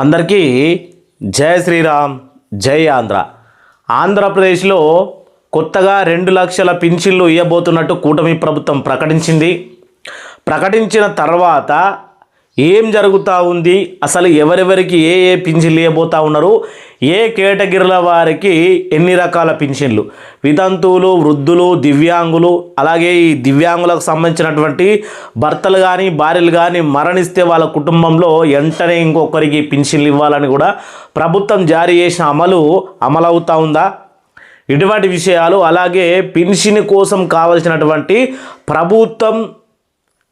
అందరికీ జై శ్రీరామ్, జై ఆంధ్ర. ఆంధ్రప్రదేశ్లో కొత్తగా 2 లక్షల పింఛన్లు ఇవ్వబోతున్నట్టు కూటమి ప్రభుత్వం ప్రకటించిన తర్వాత ఏం జరుగుతూ ఉంది, అసలు ఎవరెవరికి ఏ పింఛన్లు ఇవ్వబోతూ ఉన్నారు, ఏ కేటగిరీల వారికి ఎన్ని రకాల పింఛన్లు, వితంతువులు, వృద్ధులు, దివ్యాంగులు, అలాగే ఈ దివ్యాంగులకు సంబంధించినటువంటి భర్తలు కానీ భార్యలు కానీ మరణిస్తే వాళ్ళ కుటుంబంలో వెంటనే ఇంకొకరికి పింఛన్లు ఇవ్వాలని కూడా ప్రభుత్వం జారీ చేసిన అమలవుతూ ఉందా, ఇటువంటి విషయాలు, అలాగే పింఛన్ కోసం కావలసినటువంటి ప్రభుత్వం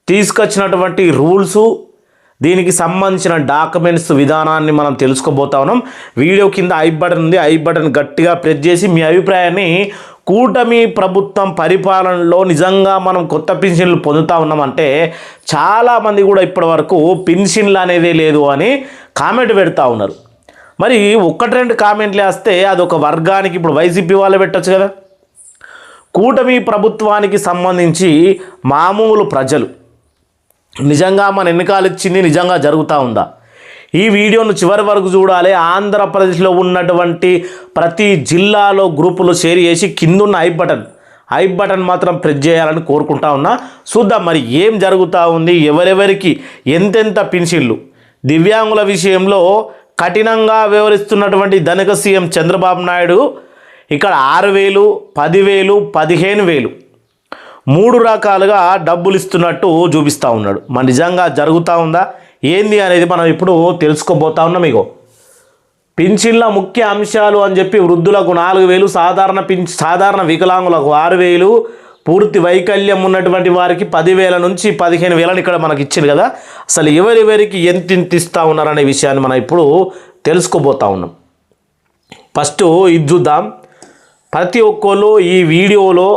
తీసుకొచ్చినటువంటి రూల్సు, దీనికి సంబంధించిన డాక్యుమెంట్స్ విధానాన్ని మనం తెలుసుకోబోతా ఉన్నాం. వీడియో కింద ఐ బటన్ ఉంది, ఐ బటన్ గట్టిగా ప్రెస్ చేసి మీ అభిప్రాయాన్ని, కూటమి ప్రభుత్వం పరిపాలనలో నిజంగా మనం కొత్త పింఛన్లు పొందుతూ ఉన్నామంటే చాలామంది కూడా ఇప్పటి వరకు పింఛన్లు అనేదే లేదు అని కామెంట్ పెడతా ఉన్నారు. మరి 1-2 కామెంట్లు వేస్తే అదొక వర్గానికి, ఇప్పుడు వైసీపీ వాళ్ళు పెట్టచ్చు కదా. కూటమి ప్రభుత్వానికి సంబంధించి మామూలు ప్రజలు నిజంగా మన ఎన్నికలు ఇచ్చింది నిజంగా జరుగుతూ ఉందా, ఈ వీడియోను చివరి వరకు చూడాలి. ఆంధ్రప్రదేశ్లో ఉన్నటువంటి ప్రతి జిల్లాలో గ్రూపులు షేర్ చేసి కిందున్న ఐ బటన్ మాత్రం ప్రెస్ చేయాలని కోరుకుంటా ఉన్నా. చూద్దాం మరి ఏం జరుగుతూ ఉంది, ఎవరెవరికి ఎంతెంత పింఛన్లు. దివ్యాంగుల విషయంలో కఠినంగా వ్యవహరిస్తున్నటువంటి ధనిక సీఎం చంద్రబాబు నాయుడు ఇక్కడ 6,000, 10,000, 15,000 3 రకాలుగా డబ్బులు ఇస్తున్నట్టు చూపిస్తూ ఉన్నాడు. మరి నిజంగా జరుగుతూ ఉందా ఏంది అనేది మనం ఇప్పుడు తెలుసుకోబోతా ఉన్నాం. మీకు పింఛన్ల ముఖ్య అంశాలు అని చెప్పి వృద్ధులకు 4,000, సాధారణ వికలాంగులకు 6,000, పూర్తి వైకల్యం ఉన్నటువంటి వారికి 10,000 నుంచి 15,000 ఇక్కడ మనకి ఇచ్చింది కదా. అసలు ఎవరెవరికి ఎంత ఇస్తూ ఉన్నారనే విషయాన్ని మనం ఇప్పుడు తెలుసుకోబోతా ఉన్నాం. ఫస్ట్ ఇది చూద్దాం. ప్రతి ఒక్కళ్ళు ఈ వీడియోలో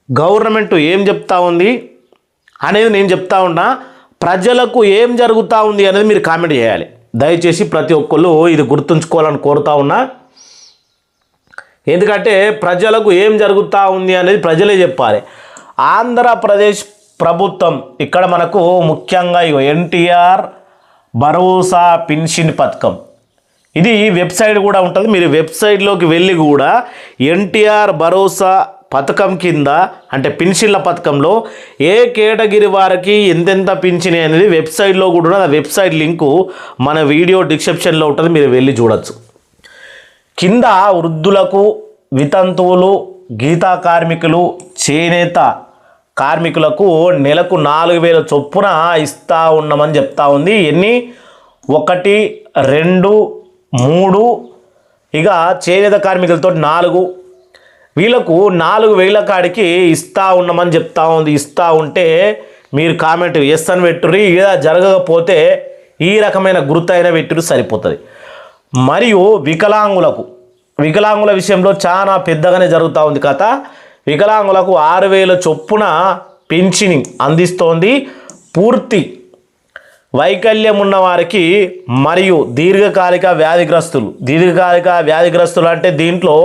గవర్నమెంట్ ఏం చెప్తా ఉంది అనేది నేను చెప్తా ఉన్నా, ప్రజలకు ఏం జరుగుతూ ఉంది అనేది మీరు కామెంట్ చేయాలి. దయచేసి ప్రతి ఒక్కళ్ళు ఇది గుర్తుంచుకోవాలని కోరుతా ఉన్నా. ఎందుకంటే ప్రజలకు ఏం జరుగుతూ ఉంది అనేది ప్రజలే చెప్పాలి. ఆంధ్రప్రదేశ్ ప్రభుత్వం ఇక్కడ మనకు ముఖ్యంగా ఎన్టీఆర్ భరోసా పింఛన్ పథకం, ఇది వెబ్సైట్ కూడా ఉంటుంది. మీరు వెబ్సైట్లోకి వెళ్ళి కూడా ఎన్టీఆర్ భరోసా పథకం కింద, అంటే పింఛన్ల పథకంలో ఏ కేటగిరీ వారికి ఎంతెంత పింఛన్ అనేది వెబ్సైట్లో కూడా ఉన్నది. ఆ వెబ్సైట్ లింకు మన వీడియో డిస్క్రిప్షన్లో ఉంటుంది, మీరు వెళ్ళి చూడొచ్చు. కింద వృద్ధులకు, వితంతువులు, గీతా కార్మికులు, చేనేత కార్మికులకు నెలకు 4,000 చొప్పున ఇస్తూ ఉన్నామని చెప్తా ఉంది. ఎన్ని? 1, 2, 3, ఇక చేనేత కార్మికులతో 4, వీళ్ళకు 4,000 కాడికి ఇస్తూ ఉన్నామని చెప్తా ఉంది. ఇస్తూ ఉంటే మీరు కామెంట్ ఎస్ అని పెట్టుర్రి, ఇలా జరగకపోతే ఈ రకమైన గుర్తైన పెట్టుర్రి సరిపోతుంది. మరియు వికలాంగుల విషయంలో చాలా పెద్దగానే జరుగుతూ ఉంది కథ. వికలాంగులకు 6,000 చొప్పున పింఛన్ అందిస్తోంది. పూర్తి వైకల్యం ఉన్న వారికి మరియు దీర్ఘకాలిక వ్యాధిగ్రస్తులు అంటే దీంట్లో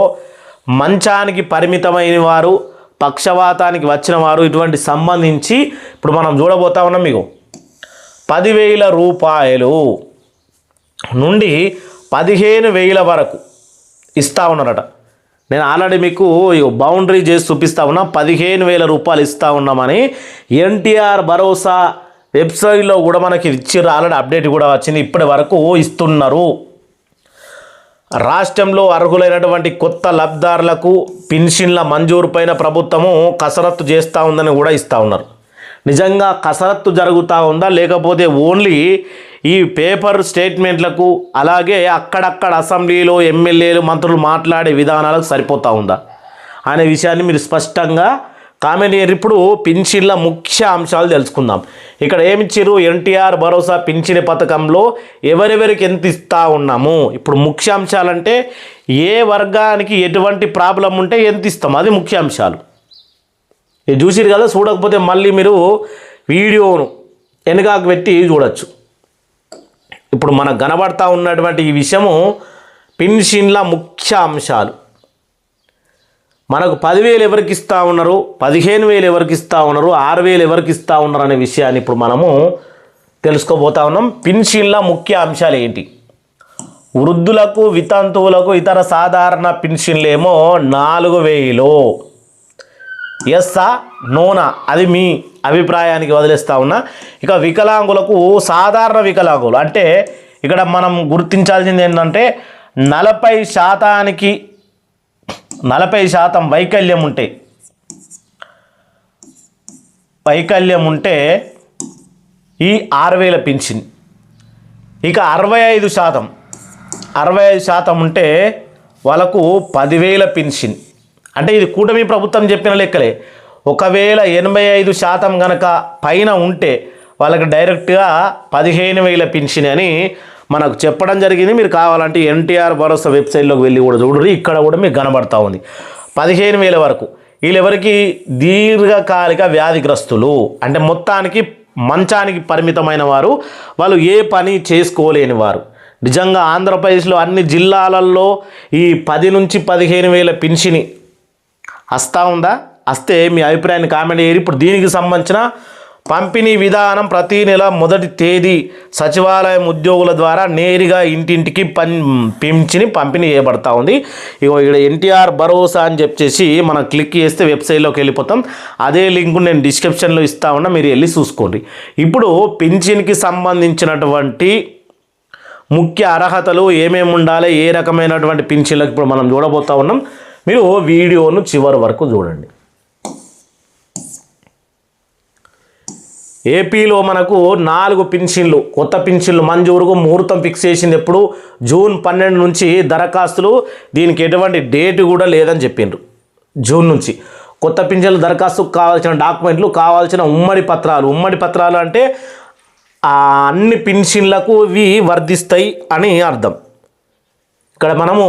మంచానికి పరిమితమైన వారు, పక్షవాతానికి వచ్చిన వారు, ఇటువంటి సంబంధించి ఇప్పుడు మనం చూడబోతా ఉన్నాం. మీకు 10,000 రూపాయలు నుండి 15,000 వరకు ఇస్తూ ఉన్నారట. నేను ఆల్రెడీ మీకు బౌండరీ చేసి చూపిస్తా ఉన్నా. 15,000 రూపాయలు ఇస్తూ ఉన్నామని ఎన్టీఆర్ భరోసా వెబ్సైట్లో కూడా మనకి ఇచ్చారు. ఆల్రెడీ అప్డేట్ కూడా వచ్చింది. ఇప్పటి వరకు ఇస్తున్నారు. రాష్ట్రంలో అర్హులైనటువంటి కొత్త లబ్ధిదారులకు పింఛన్ల మంజూరు పైన ప్రభుత్వము కసరత్తు చేస్తూ ఉందని కూడా ఇస్తూ ఉన్నారు. నిజంగా కసరత్తు జరుగుతూ ఉందా, లేకపోతే ఓన్లీ ఈ పేపర్ స్టేట్మెంట్లకు, అలాగే అక్కడక్కడ అసెంబ్లీలో ఎమ్మెల్యేలు, మంత్రులు మాట్లాడే విధానాలకు సరిపోతూ ఉందా అనే విషయాన్ని మీరు స్పష్టంగా కామెంట్ చేయండి. ఇప్పుడు పింఛన్ల ముఖ్య అంశాలు తెలుసుకుందాం. ఇక్కడ ఏమిచ్చారు? ఎన్టీఆర్ భరోసా పింఛన్ పథకంలో ఎవరెవరికి ఎంత ఇస్తూ ఉన్నాము. ఇప్పుడు ముఖ్య అంశాలంటే ఏ వర్గానికి ఎటువంటి ప్రాబ్లం ఉంటే ఎంత ఇస్తాం, అది ముఖ్య అంశాలు. ఇది చూసిరు కదా, చూడకపోతే మళ్ళీ మీరు వీడియోను వెనకాకు పెట్టి చూడొచ్చు. ఇప్పుడు మనకు కనబడతా ఉన్నటువంటి ఈ విషయము పింఛన్ల ముఖ్య అంశాలు. మనకు 10,000 ఎవరికి ఇస్తూ ఉన్నారు, 15,000 ఎవరికి ఇస్తూ ఉన్నారు, 6,000 ఎవరికి ఇస్తూ ఉన్నారు అనే విషయాన్ని ఇప్పుడు మనము తెలుసుకోబోతా ఉన్నాం. పింఛన్ల ముఖ్య అంశాలు ఏంటి? వృద్ధులకు, వితంతువులకు, ఇతర సాధారణ పింఛన్లేమో 4000. ఎస్సా నోనా అది మీ అభిప్రాయానికి వదిలేస్తా ఉన్నా. ఇక వికలాంగులకు, సాధారణ వికలాంగులు అంటే ఇక్కడ మనం గుర్తించాల్సింది ఏంటంటే 40% వైకల్యం ఉంటే ఈ 6000 పింఛన్. ఇక 65% ఉంటే వాళ్ళకు 10,000 పింఛన్. అంటే ఇది కూటమి ప్రభుత్వం చెప్పిన లెక్కలే. ఒకవేళ 85% కనుక పైన ఉంటే వాళ్ళకి డైరెక్ట్గా 15,000 పింఛన్ అని మనకు చెప్పడం జరిగింది. మీరు కావాలంటే ఎన్టీఆర్ భరోసా వెబ్సైట్లోకి వెళ్ళి కూడా చూడండి, ఇక్కడ కూడా మీకు కనబడతా ఉంది 15,000 వరకు. వీళ్ళెవరికి? దీర్ఘకాలిక వ్యాధిగ్రస్తులు, అంటే మొత్తానికి మంచానికి పరిమితమైన వారు, వాళ్ళు ఏ పని చేసుకోలేని వారు. నిజంగా ఆంధ్రప్రదేశ్లో అన్ని జిల్లాలలో ఈ 10 నుంచి 15,000 పింఛని వస్తూ ఉందా? వస్తే మీ అభిప్రాయాన్ని కామెంట్ చేయరు. ఇప్పుడు దీనికి సంబంధించిన పంపిణీ విధానం ప్రతీ నెల 1వ తేదీ సచివాలయం ఉద్యోగుల ద్వారా నేరుగా ఇంటింటికి పింఛని పంపిణీ చేయబడతా ఉంది. ఇక్కడ ఎన్టీఆర్ భరోసా అని చెప్పేసి మనం క్లిక్ చేస్తే వెబ్సైట్లోకి వెళ్ళిపోతాం. అదే లింక్ నేను డిస్క్రిప్షన్లో ఇస్తా ఉన్నా, మీరు వెళ్ళి చూసుకోండి. ఇప్పుడు పింఛన్కి సంబంధించినటువంటి ముఖ్య అర్హతలు ఏమేమి ఉండాలి, ఏ రకమైనటువంటి పింఛన్లకు ఇప్పుడు మనం చూడబోతా ఉన్నాం. మీరు వీడియోను చివరి వరకు చూడండి. ఏపీలో మనకు 4 పింఛన్లు, కొత్త పింఛన్లు మంజూరుకు ముహూర్తం ఫిక్స్ చేసింది ఎప్పుడు? జూన్ 12 నుంచి దరఖాస్తులు. దీనికి ఎటువంటి డేట్ కూడా లేదని చెప్పిండ్రు. జూన్ నుంచి కొత్త పింఛన్లు దరఖాస్తుకు కావాల్సిన డాక్యుమెంట్లు, కావాల్సిన ఉమ్మడి పత్రాలు అంటే అన్ని పింఛన్లకు ఇవి వర్తిస్తాయి అని అర్థం. ఇక్కడ మనము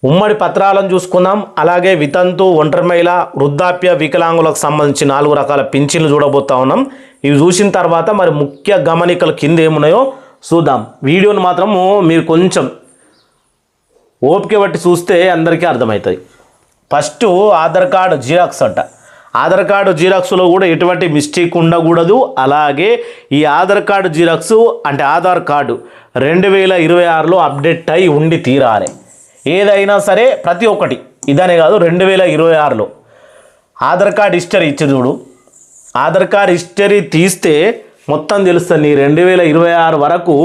ఉమ్మడి పత్రాలను చూసుకుందాం. అలాగే వితంతు, ఒంటరి మహిళ, వృద్ధాప్య, వికలాంగులకు సంబంధించి 4 రకాల పింఛన్లు చూడబోతా ఉన్నాం. ఇవి చూసిన తర్వాత మరి ముఖ్య గమనికలు కింద ఏమున్నాయో చూద్దాం. వీడియోను మాత్రము మీరు కొంచెం ఓపిక బట్టి చూస్తే అందరికీ అర్థమవుతుంది. ఫస్ట్ ఆధార్ కార్డు జిరాక్స్ అంట. ఆధార్ కార్డు జిరాక్స్లో కూడా ఎటువంటి మిస్టేక్ ఉండకూడదు. అలాగే ఈ ఆధార్ కార్డు జిరాక్స్ అంటే ఆధార్ కార్డు 2026లో అప్డేట్ అయి ఉండి తీరాలి. ఏదైనా సరే ప్రతి ఒక్కటి ఇదనే కాదు, 2026లో ఆధార్ కార్డ్ హిస్టరీ ఇచ్చి చూడు. ఆధార్ కార్డ్ హిస్టరీ తీస్తే మొత్తం తెలుస్తుంది. నీ 2026 వరకు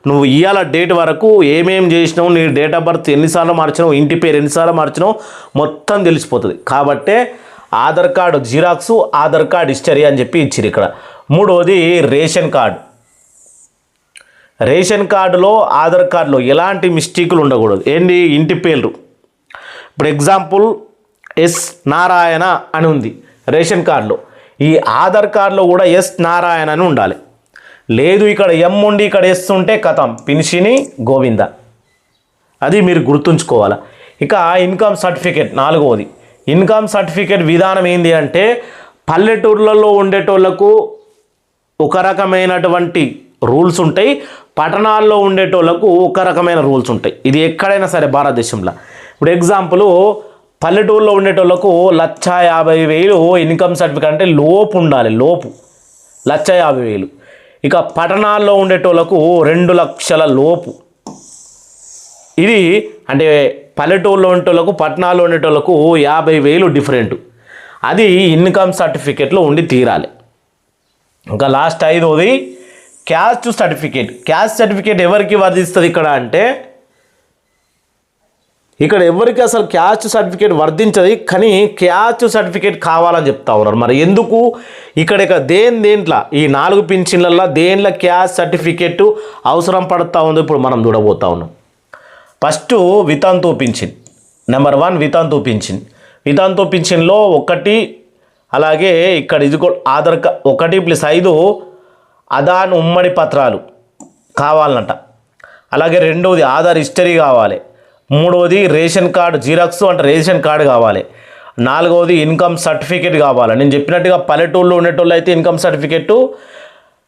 నువ్వు ఇవాళ డేట్ వరకు ఏమేం చేసినావు, నీ డేట్ ఆఫ్ బర్త్ ఎన్నిసార్లు మార్చినావు, ఇంటి పేరు ఎన్నిసార్లు మార్చినావు మొత్తం తెలిసిపోతుంది. కాబట్టే Aadhaar card xerox, Aadhaar card history అని చెప్పి ఇచ్చిరు ఇక్కడ. మూడోది రేషన్ కార్డు. రేషన్ కార్డులో, ఆధార్ కార్డులో ఎలాంటి మిస్టేకులు ఉండకూడదు. ఏంటి? ఇంటి పేర్లు. ఇప్పుడు ఎగ్జాంపుల్ ఎస్ నారాయణ అని ఉంది రేషన్ కార్డులో, ఈ ఆధార్ కార్డులో కూడా ఎస్ నారాయణ అని ఉండాలి. లేదు ఇక్కడ ఎం ఉండి ఇక్కడ ఎస్ ఉంటే కథం, పింఛని గోవింద. అది మీరు గుర్తుంచుకోవాలి. ఇక ఇన్కమ్ సర్టిఫికేట్ 4వది. ఇన్కమ్ సర్టిఫికేట్ విధానం ఏంటి అంటే పల్లెటూర్లలో ఉండేటోళ్లకు ఒక రకమైనటువంటి రూల్స్ ఉంటాయి, పట్టణాల్లో ఉండేటోళ్లకు ఒక రకమైన రూల్స్ ఉంటాయి. ఇది ఎక్కడైనా సరే భారతదేశంలో. ఇప్పుడు ఎగ్జాంపుల్ పల్లెటూరులో ఉండేటోళ్లకు 1,50,000 ఇన్కమ్ సర్టిఫికేట్ అంటే లోపు ఉండాలి, లోపు 1,50,000. ఇక పట్టణాల్లో ఉండేటోళ్లకు 2 లక్షల లోపు. ఇది అంటే పల్లెటూరులో ఉండేటోళ్లకు, పట్టణాల్లో ఉండేటోళ్లకు 50,000 డిఫరెంట్. అది ఇన్కమ్ సర్టిఫికేట్లో ఉండి తీరాలి. ఇంకా లాస్ట్ 5వది క్యాస్ట్ సర్టిఫికేట్. క్యాస్ట్ సర్టిఫికేట్ ఎవరికి వర్తిస్తుంది ఇక్కడ అంటే, ఇక్కడ ఎవరికి అసలు క్యాస్ట్ సర్టిఫికేట్ వర్తించదు, కానీ క్యాస్ట్ సర్టిఫికేట్ కావాలని చెప్తా ఉన్నారు. మరి ఎందుకు? ఇక్కడ దేంట్లో ఈ 4 పింఛన్లలో దేంట్లో క్యాస్ట్ సర్టిఫికేట్ అవసరం పడుతూ ఉందో ఇప్పుడు మనం చూడబోతా ఉన్నాం. ఫస్ట్ వితంతు పింఛన్. నెంబర్ 1 వితంతు పింఛన్. వితంతు పింఛన్లో 1, అలాగే ఇక్కడ ఇది ఆధార్ కార్డ్ 1+5 ఆధార్ ఉమ్మడి పత్రాలు కావాలంట. అలాగే 2వది ఆధార్ హిస్టరీ కావాలి. 3వది రేషన్ కార్డు జిరాక్స్ అంటే రేషన్ కార్డు కావాలి. 4వది ఇన్కమ్ సర్టిఫికేట్ కావాలి. నేను చెప్పినట్టుగా పల్లెటూరులో ఉండేటోళ్ళు అయితే ఇన్కమ్ సర్టిఫికేట్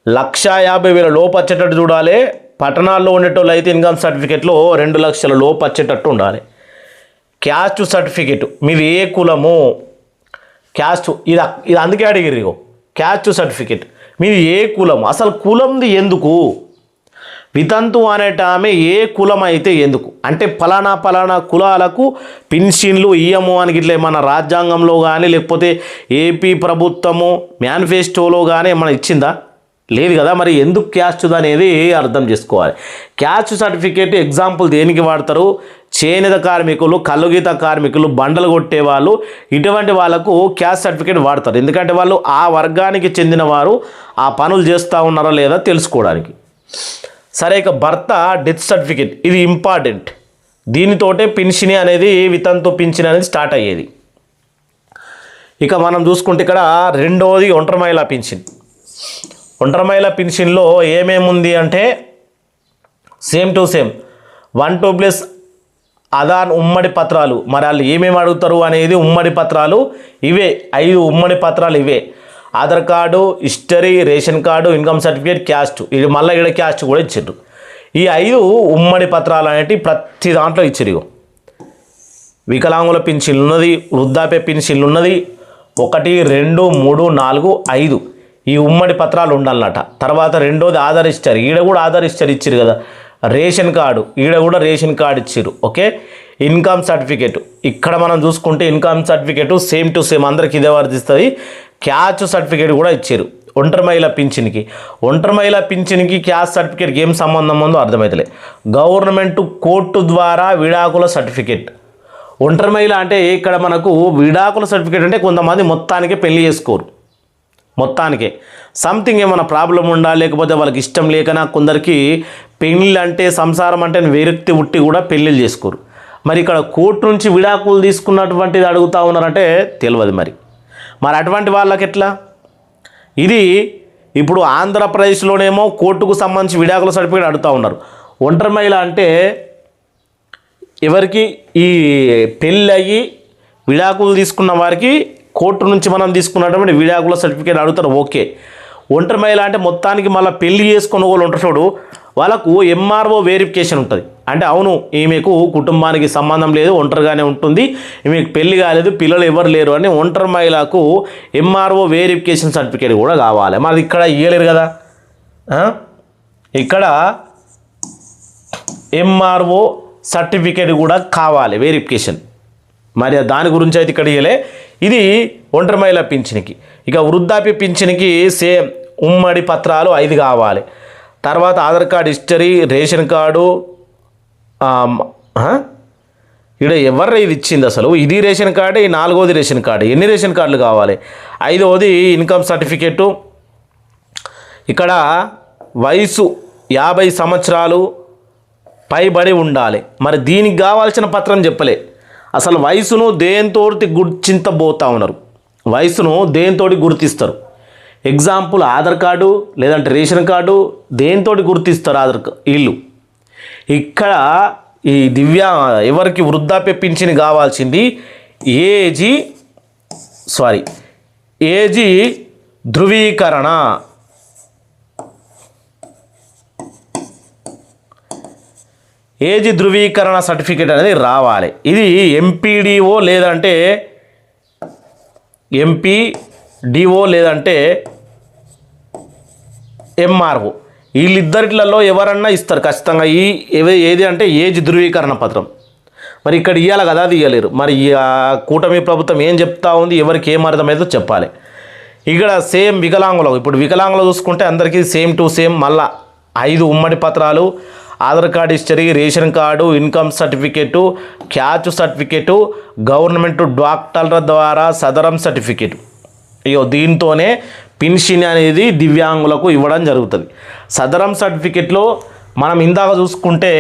1,50,000 లోపు వచ్చేటట్టు చూడాలి. పట్టణాల్లో ఉండేటోళ్ళు అయితే ఇన్కమ్ సర్టిఫికేట్లో 2 లక్షల లోపు వచ్చేటట్టు ఉండాలి. క్యాస్ట్ సర్టిఫికేట్ మీది ఏ కులము, క్యాస్ట్ ఇది అందుకే అడిగిరు. క్యాస్ట్ సర్టిఫికేట్ మీది ఏ కులం, అసలు కులంది ఎందుకు? వితంతు అనేట ఆమె ఏ కులం అయితే ఎందుకు అంటే ఫలానా కులాలకు పెన్షన్లు ఇయ్యము అని ఇట్లా ఏమన్నా రాజ్యాంగంలో కానీ లేకపోతే ఏపీ ప్రభుత్వము మేనిఫెస్టోలో కానీ ఏమైనా ఇచ్చిందా? లేదు కదా. మరి ఎందుకు క్యాస్ట్ అనేది అర్థం చేసుకోవాలి. క్యాస్ట్ సర్టిఫికేట్ ఎగ్జాంపుల్ దేనికి వాడతారు? చేనేత కార్మికులు, కల్లుగీత కార్మికులు, బండలు కొట్టేవాళ్ళు, ఇటువంటి వాళ్ళకు క్యాస్ట్ సర్టిఫికేట్ వాడతారు. ఎందుకంటే వాళ్ళు ఆ వర్గానికి చెందిన వారు ఆ పనులు చేస్తూ ఉన్నారా లేదా తెలుసుకోవడానికి. సరే, ఇక భర్త డెత్ సర్టిఫికేట్ ఇది ఇంపార్టెంట్. దీనితోటే పింఛని అనేది వితంతు పింఛని అనేది స్టార్ట్ అయ్యేది. ఇక మనం చూసుకుంటే ఇక్కడ రెండవది ఒంటరి మహిళా పింఛన్. ఒంటరి మహిళా పింఛన్లో ఏమేమి ఉంది అంటే సేమ్ టు సేమ్ 1-2+ ఆధార్ ఉమ్మడి పత్రాలు. మరి వాళ్ళు ఏమేమి అడుగుతారు అనేది ఉమ్మడి పత్రాలు ఇవే 5 ఉమ్మడి పత్రాలు ఇవే. Aadhaar card, history, ration card, income certificate, caste. ఇది మళ్ళీ ఇక్కడ క్యాస్ట్ కూడా ఇచ్చారు. ఈ 5 ఉమ్మడి పత్రాలు అనేవి ప్రతి దాంట్లో ఇచ్చారు. వికలాంగుల పింఛన్లు ఉన్నది, వృద్ధాప్య పింఛన్లు ఉన్నది. 1, 2, 3, 4, 5 ఈ ఉమ్మడి పత్రాలు ఉండాలన్నట. తర్వాత రెండోది ఆధార్ హిస్టరీ. ఈడ కూడా ఆధార్ హిస్టరీ ఇచ్చారు కదా. రేషన్ కార్డు, ఈడ కూడా రేషన్ కార్డు ఇచ్చారు. ఓకే. ఇన్కమ్ సర్టిఫికేట్ ఇక్కడ మనం చూసుకుంటే income certificate same to same అందరికి ఇదే వర్తిస్తుంది. క్యాస్ట్ సర్టిఫికేట్ కూడా ఇచ్చారు ఒంటరి మహిళా పింఛన్కి. ఒంటరి మహిళా పింఛన్కి క్యాస్ట్ సర్టిఫికేట్కి ఏం సంబంధం ఉందో అర్థమవుతలే. గవర్నమెంట్ కోర్టు ద్వారా విడాకుల సర్టిఫికేట్. ఒంటరి మహిళ అంటే ఇక్కడ మనకు విడాకుల సర్టిఫికేట్ అంటే కొంతమంది మొత్తానికే పెళ్లి చేసుకోరు. మొత్తానికే సంథింగ్ ఏమైనా ప్రాబ్లం ఉండా లేకపోతే వాళ్ళకి ఇష్టం లేకనా కొందరికి పెళ్ళి అంటే సంసారం అంటే విరక్తి ఉట్టి కూడా పెళ్ళిళ్ళు చేసుకోరు. మరి ఇక్కడ కోర్టు నుంచి విడాకులు తీసుకున్నటువంటిది అడుగుతూ ఉన్నారంటే తెలియదు. మరి అటువంటి వాళ్ళకి ఎట్లా? ఇది ఇప్పుడు ఆంధ్రప్రదేశ్లోనేమో కోర్టుకు సంబంధించి విడాకుల సర్టిఫికేట్ అడుగుతూ ఉన్నారు. ఒంటరి మహిళ అంటే ఎవరికి ఈ పెళ్ళి అయ్యి విడాకులు తీసుకున్న వారికి కోర్టు నుంచి మనం తీసుకున్నటువంటి విడాకుల సర్టిఫికేట్ అడుగుతారు. ఓకే. ఒంటరి మహిళ అంటే మొత్తానికి మళ్ళీ పెళ్లి చేసుకున్న వాళ్ళు ఉంటారు చూడు, వాళ్ళకు ఎంఆర్ఓ వెరిఫికేషన్ ఉంటుంది. అంటే అవును ఈమెకు కుటుంబానికి సంబంధం లేదు, ఒంటరిగానే ఉంటుంది, ఈమెకు పెళ్లి కాలేదు, పిల్లలు ఎవరు లేరు అని ఒంటరి మహిళకు ఎంఆర్ఓ వెరిఫికేషన్ సర్టిఫికేట్ కూడా కావాలి. మరి ఇక్కడ ఇవ్వలేరు కదా. ఇక్కడ ఎంఆర్ఓ సర్టిఫికేట్ కూడా కావాలి వెరిఫికేషన్. మరి దాని గురించి అయితే ఇక్కడ ఇవ్వలే. ఇది ఒంటరి మహిళా పింఛన్కి. ఇక వృద్ధాప్య పింఛన్కి సేమ్ ఉమ్మడి పత్రాలు 5 కావాలి. తర్వాత Aadhaar card, history, ration card. ఇక్కడ ఎవరు ఇది ఇచ్చింది అసలు? ఇది రేషన్ కార్డు, 4వది రేషన్ కార్డు. ఎన్ని రేషన్ కార్డులు కావాలి? 5వది ఇన్కమ్ సర్టిఫికేటు. ఇక్కడ వయసు 50 సంవత్సరాలు పైబడి ఉండాలి. మరి దీనికి కావాల్సిన పత్రం చెప్పలే. అసలు వయసును దేంతోటి గుర్తించబోతా ఉన్నారు. వయసును దేంతోటి గుర్తిస్తారు? ఎగ్జాంపుల్ ఆధార్ కార్డు లేదంటే రేషన్ కార్డు దేంతోటి గుర్తిస్తారు వీళ్ళు. ఇక్కడ ఈ ఎవరికి వృద్ధాప్య పింఛన్ కావాల్సింది ఏజీ ధృవీకరణ. ఏజీ ధృవీకరణ సర్టిఫికేట్ అనేది రావాలి. ఇది ఎంపీడీఓ లేదంటే ఎంపీడీఓ లేదంటే ఎంఆర్ఓ వీళ్ళిద్దరిట్లలో ఎవరన్నా ఇస్తారు ఖచ్చితంగా. ఏది అంటే ఏజ్ ధృవీకరణ పత్రం. మరి ఇక్కడ ఇవ్వాలి కదా, అది ఇవ్వలేరు. మరి కూటమి ప్రభుత్వం ఏం చెప్తా ఉంది, ఎవరికి ఏం అర్థమైందో చెప్పాలి. ఇక్కడ సేమ్ వికలాంగులు. ఇప్పుడు వికలాంగులు చూసుకుంటే అందరికీ సేమ్ టు సేమ్ మళ్ళా 5 ఉమ్మడి పత్రాలు, Aadhaar card, history, ration card, income certificate, caste certificate, government డాక్టర్ల ద్వారా సదరం సర్టిఫికేటు. దీంతోనే పెన్షన్ అనేది దివ్యాంగులకు ఇవ్వడం జరుగుతుంది. సదరం సర్టిఫికేట్లో మనం ఇందాక చూసుకుంటే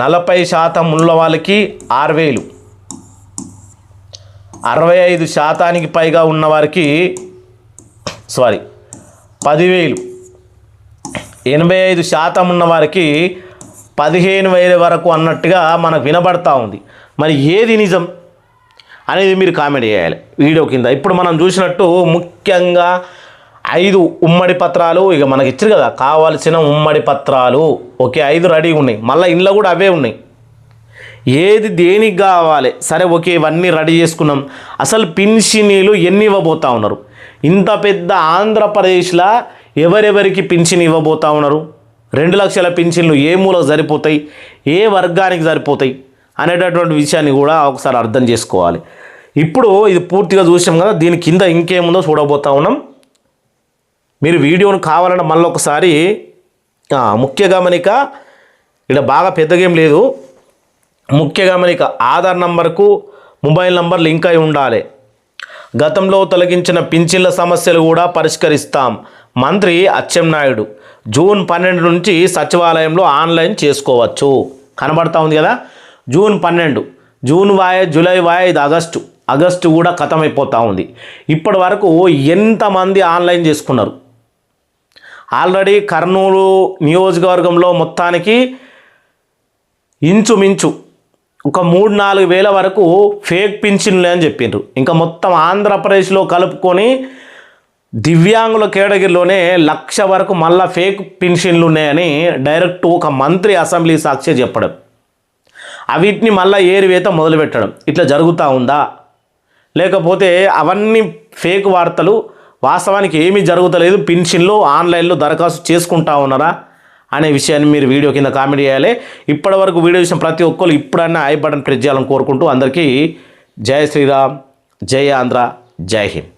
40% ఉన్న వాళ్ళకి 6,000, 65% పైగా ఉన్నవారికి 10,000, 85% ఉన్నవారికి 15,000 వరకు అన్నట్టుగా మనకు వినబడతా ఉంది. మరి ఏది నిజం అనేది మీరు కామెంట్ చేయాలి వీడియో కింద. ఇప్పుడు మనం చూసినట్టు ముఖ్యంగా 5 ఉమ్మడి పత్రాలు ఇక మనకి ఇచ్చారు కదా కావాల్సిన ఉమ్మడి పత్రాలు. ఓకే, 5 రెడీగా ఉన్నాయి. మళ్ళీ ఇంట్లో కూడా అవే ఉన్నాయి. ఏది దేనికి కావాలి? సరే ఓకే, ఇవన్నీ రెడీ చేసుకున్నాం. అసలు పింఛనీలు ఎన్ని ఇవ్వబోతా ఉన్నారు? ఇంత పెద్ద ఆంధ్రప్రదేశ్లో ఎవరెవరికి పింఛన్ ఇవ్వబోతా ఉన్నారు, 2 లక్షల పింఛన్లు ఏ మూలకు సరిపోతాయి, ఏ వర్గానికి సరిపోతాయి అనేటటువంటి విషయాన్ని కూడా ఒకసారి అర్థం చేసుకోవాలి. ఇప్పుడు ఇది పూర్తిగా చూసాం కదా, దీని కింద ఇంకేముందో చూడబోతా ఉన్నాం. మీరు వీడియోను కావాలన్నా మళ్ళీ ఒకసారి ముఖ్య గమనిక, ఇక్కడ బాగా పెద్దగా ఏం లేదు, ముఖ్య గమనిక ఆధార్ నంబర్కు మొబైల్ నంబర్ లింక్ అయి ఉండాలి. గతంలో తొలగించిన పింఛన్ల సమస్యలు కూడా పరిష్కరిస్తాం. మంత్రి అచ్చెన్నాయుడు. జూన్ 12 నుంచి సచివాలయంలో ఆన్లైన్ చేసుకోవచ్చు. కనబడతా ఉంది కదా, జూన్ 12, జూన్ వాయే, జూలై వాయే, ఇది ఆగస్టు కూడా ఖతమైపోతూ ఉంది. ఇప్పటి వరకు ఎంతమంది ఆన్లైన్ చేసుకున్నారు? ఆల్రెడీ కర్నూలు నియోజకవర్గంలో మొత్తానికి ఇంచుమించు ఒక 3-4 వేల వరకు ఫేక్ పింఛన్లు అని చెప్పిండ్రు. ఇంకా మొత్తం ఆంధ్రప్రదేశ్లో కలుపుకొని దివ్యాంగుల కేటగిరీలోనే 1,00,000 వరకు మళ్ళా ఫేక్ పింఛన్లు ఉన్నాయని డైరెక్ట్ ఒక మంత్రి అసెంబ్లీ సాక్షి చెప్పడం, అవిటిని మళ్ళీ ఏరివేత మొదలుపెట్టడం, ఇట్లా జరుగుతూ ఉందా? లేకపోతే అవన్నీ ఫేక్ వార్తలు, వాస్తవానికి ఏమీ జరుగుతలేదు, పింఛన్లు ఆన్లైన్లో దరఖాస్తు చేసుకుంటా ఉన్నారా అనే విషయాన్ని మీరు వీడియో కింద కామెంట్ చేయాలి. ఇప్పటివరకు వీడియో చూసిన ప్రతి ఒక్కరు ఇప్పుడన్నా ఐ బటన్ ప్రెస్ చేయాలని కోరుకుంటూ అందరికీ జై శ్రీరామ్, జై ఆంధ్ర, జై హింద్.